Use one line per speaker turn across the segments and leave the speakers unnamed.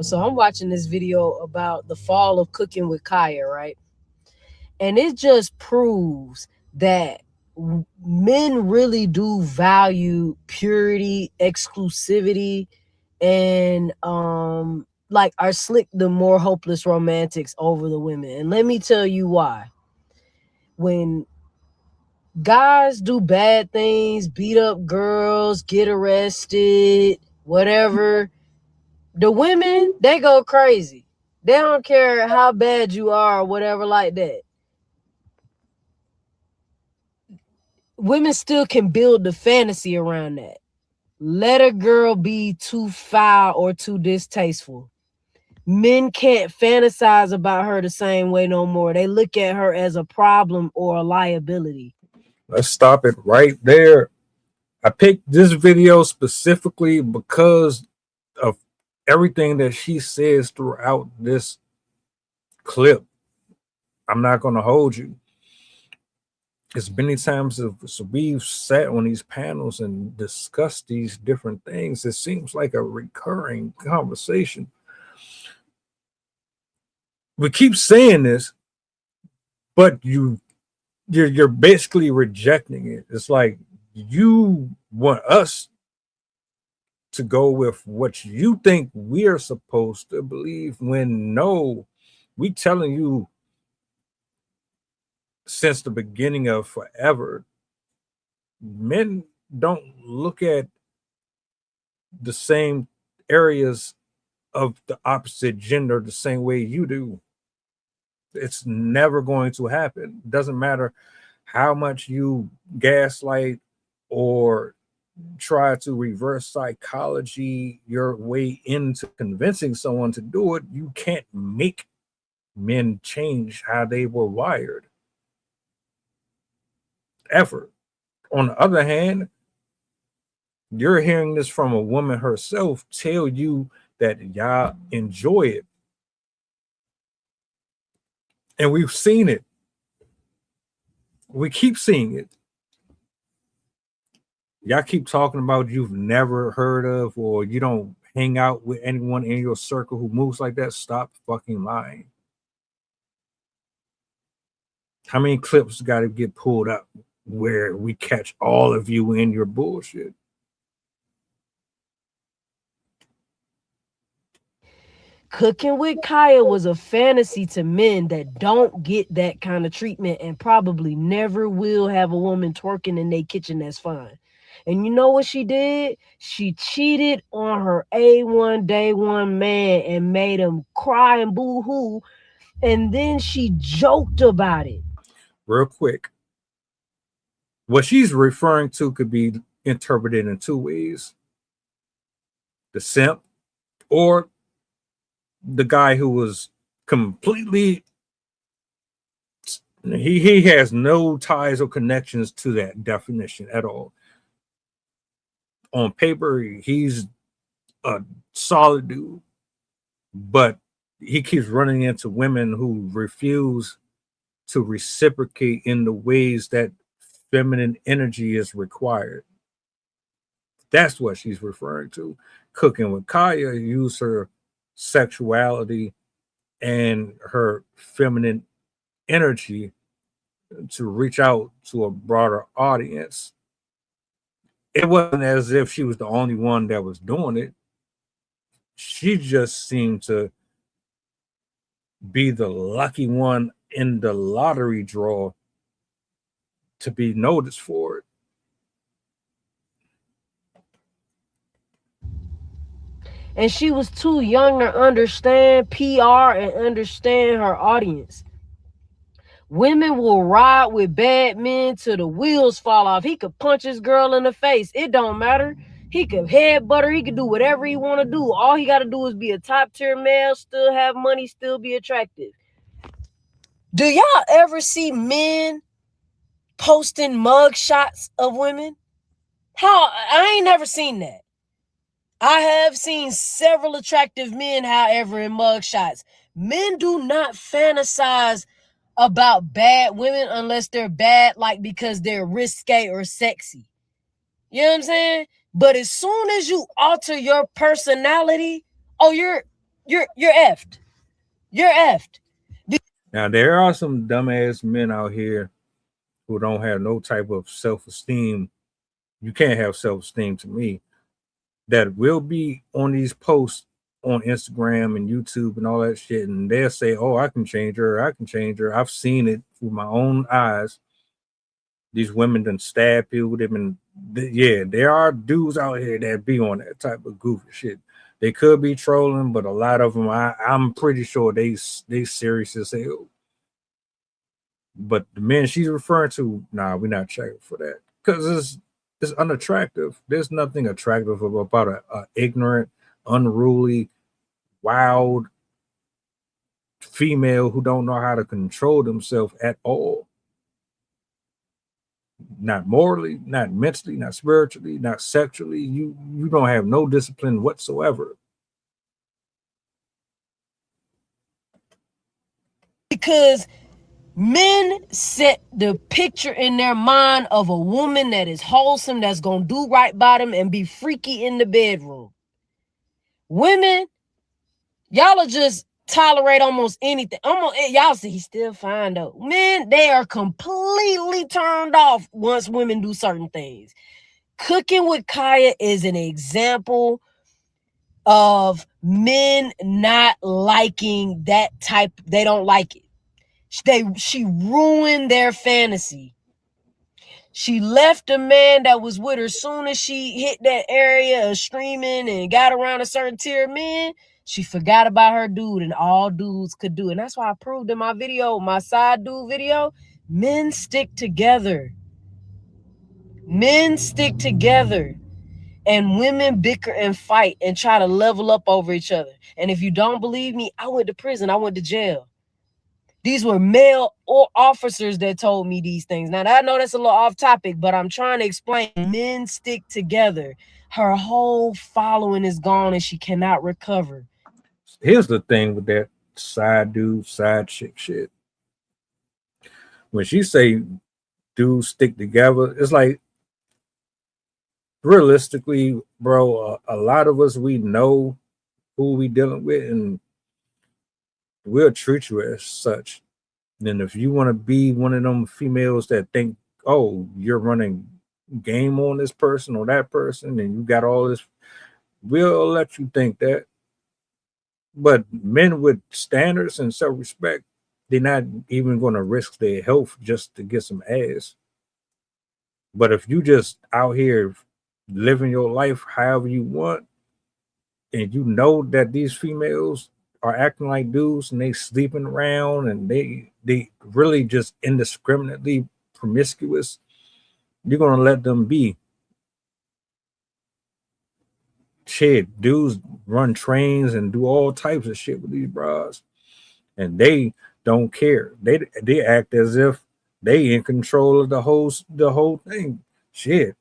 So I'm watching this video about the fall of cooking with Kaya, right? And it just proves that men really do value purity, exclusivity, and like are slick the more hopeless romantics over the women. And let me tell you why. When guys do bad things, beat up girls, get arrested, whatever, the women, they go crazy. They don't care how bad you are or whatever like that. Women still can build the fantasy around that. Let a girl be too foul or too distasteful. Men can't fantasize about her the same way no more. They look at her as a problem or a liability.
Let's stop it right there. I picked this video specifically because of everything that she says throughout this clip. I'm not going to hold you. As many times as we've sat on these panels and discussed these different things, it seems like a recurring conversation. We keep saying this, but you're basically rejecting it. It's like you want us to go with what you think we are supposed to believe, when no, we telling you since the beginning of forever, men don't look at the same areas of the opposite gender the same way you do. It's never going to happen. It doesn't matter how much you gaslight or try to reverse psychology your way into convincing someone to do it. You can't make men change how they were wired ever. On the other hand, you're hearing this from a woman herself tell you that y'all enjoy it. And we've seen it. We keep seeing it. Y'all keep talking about you've never heard of, or you don't hang out with anyone in your circle who moves like that. Stop fucking lying. How many clips got to get pulled up where we catch all of you in your bullshit?
Cooking with Kaya was a fantasy to men that don't get that kind of treatment and probably never will have a woman twerking in their kitchen that's fine. And you know what she did? She cheated on her A1 day one man and made him cry and boo hoo. And then she joked about it.
Real quick, what she's referring to could be interpreted in two ways: the simp, or the guy who was completely, he has no ties or connections to that definition at all. On paper, he's a solid dude, but he keeps running into women who refuse to reciprocate in the ways that feminine energy is required. That's what she's referring to. Cooking with Kaya used her sexuality and her feminine energy to reach out to a broader audience. It wasn't as if she was the only one that was doing it. She just seemed to be the lucky one in the lottery draw to be noticed for it.
And she was too young to understand PR and understand her audience. Women will ride with bad men till the wheels fall off. He could punch his girl in the face. It don't matter. He could headbutt her. He could do whatever he want to do. All he got to do is be a top tier male, still have money, still be attractive. Do y'all ever see men posting mug shots of women? How? I ain't never seen that. I have seen several attractive men, however, in mug shots. Men do not fantasize about bad women unless they're bad, like because they're risque or sexy. You know what I'm saying? But as soon as you alter your personality, oh, you're you're effed. You're effed.
Now there are some dumbass men out here who don't have no type of self-esteem. You can't have self-esteem to me. That will be on these posts on Instagram and YouTube and all that shit, and they'll say, "Oh, I can change her. I can change her." I've seen it with my own eyes. These women done stab people. They've been, yeah. There are dudes out here that be on that type of goofy shit. They could be trolling, but a lot of them, I'm pretty sure they serious as hell. But the men she's referring to, nah, we're not checking for that because it's unattractive. There's nothing attractive about a ignorant, unruly, wild female who don't know how to control themselves at all. Not morally, not mentally, not spiritually, not sexually. You don't have no discipline whatsoever.
Because men set the picture in their mind of a woman that is wholesome, that's gonna do right by them and be freaky in the bedroom. Women, y'all are just tolerate almost anything. Y'all see he's still fine though. Men, they are completely turned off once women do certain things. Cooking with Kaya is an example of men not liking that type. They don't like it. She ruined their fantasy. She left the man that was with her soon as she hit that area of streaming and got around a certain tier of men. She forgot about her dude, and all dudes could do it. And that's why I proved in my video, my side dude video, men stick together. Men stick together. And women bicker and fight and try to level up over each other. And if you don't believe me, I went to prison. I went to jail. These were male or officers that told me these things. Now, I know that's a little off topic, but I'm trying to explain. Men stick together. Her whole following is gone and she cannot recover.
Here's the thing with that side dude, side chick shit. When she say dudes stick together, it's like realistically, bro, a lot of us we know who we dealing with, and we'll treat you as such. And if you want to be one of them females that think, oh, you're running game on this person or that person, and you got all this, we'll let you think that. But men with standards and self-respect, they're not even going to risk their health just to get some ass. But if you just out here living your life however you want, and you know that these females are acting like dudes and they sleeping around and they really just indiscriminately promiscuous, you're gonna let them be. Shit, dudes run trains and do all types of shit with these bras, and they don't care. They act as if they in control of the whole thing. Shit,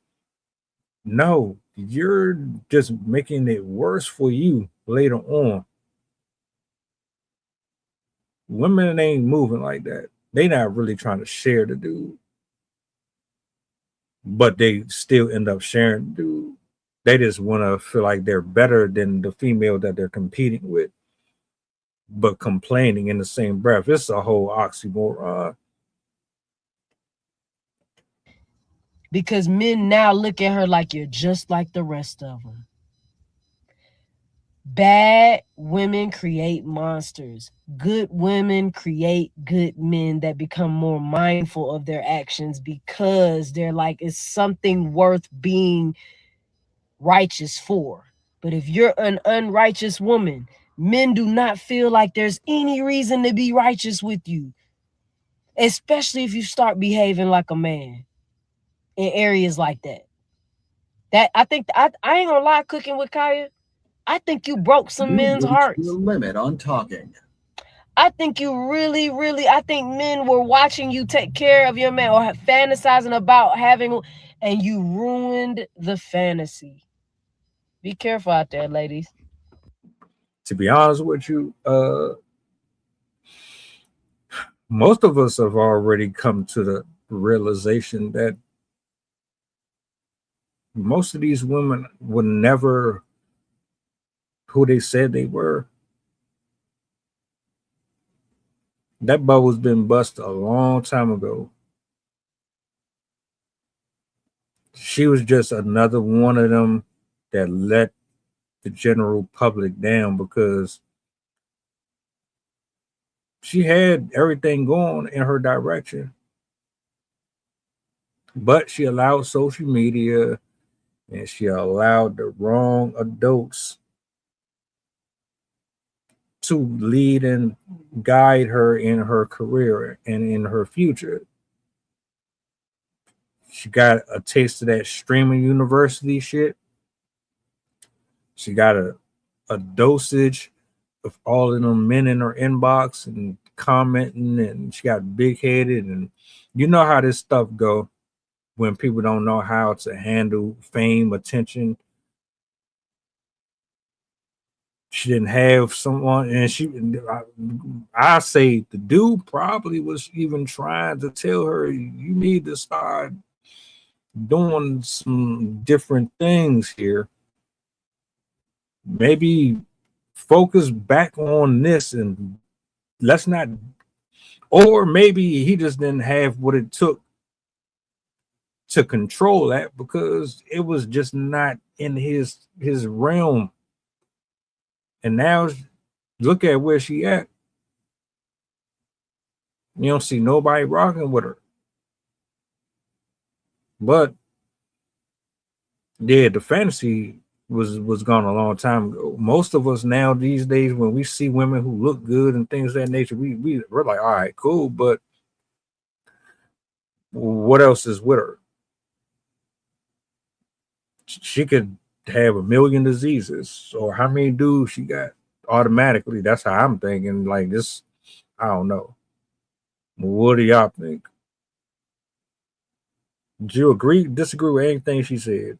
no, you're just making it worse for you later on. Women ain't moving like that. They not really trying to share the dude, but they still end up sharing the dude. They just want to feel like they're better than the female that they're competing with, but complaining in the same breath. It's a whole oxymoron.
Because men now look at her like you're just like the rest of them. Bad women create monsters. Good women create good men that become more mindful of their actions because they're like, it's something worth being righteous for. But if you're an unrighteous woman, men do not feel like there's any reason to be righteous with you, especially if you start behaving like a man in areas like that. That I think I ain't gonna lie, cooking with Kaya, I think you broke some men's hearts.
Your limit on talking.
I think you really, I think men were watching you take care of your man or fantasizing about having, and you ruined the fantasy. Be careful out there, ladies.
To be honest with you, most of us have already come to the realization that most of these women were never who they said they were. That bubble's been bust a long time ago. She was just another one of them that let the general public down because she had everything going in her direction, but she allowed social media and she allowed the wrong adults to lead and guide her in her career and in her future. She got a taste of that streaming university shit. She got a dosage of all of them men in her inbox and commenting, and she got big headed. And you know how this stuff go when people don't know how to handle fame, attention. She didn't have someone, and I say the dude probably was even trying to tell her you need to start doing some different things here. Maybe focus back on this and let's not, or maybe he just didn't have what it took to control that because it was just not in his realm. And now look at where she at. You don't see nobody rocking with her. But yeah, the fantasy was gone a long time ago. Most of us now these days, when we see women who look good and things of that nature, we're like, all right, cool, but what else is with her? She could have a million diseases, or how many dudes she got automatically. That's how I'm thinking. Like this, I don't know. What do y'all think? Do you agree, disagree with anything she said?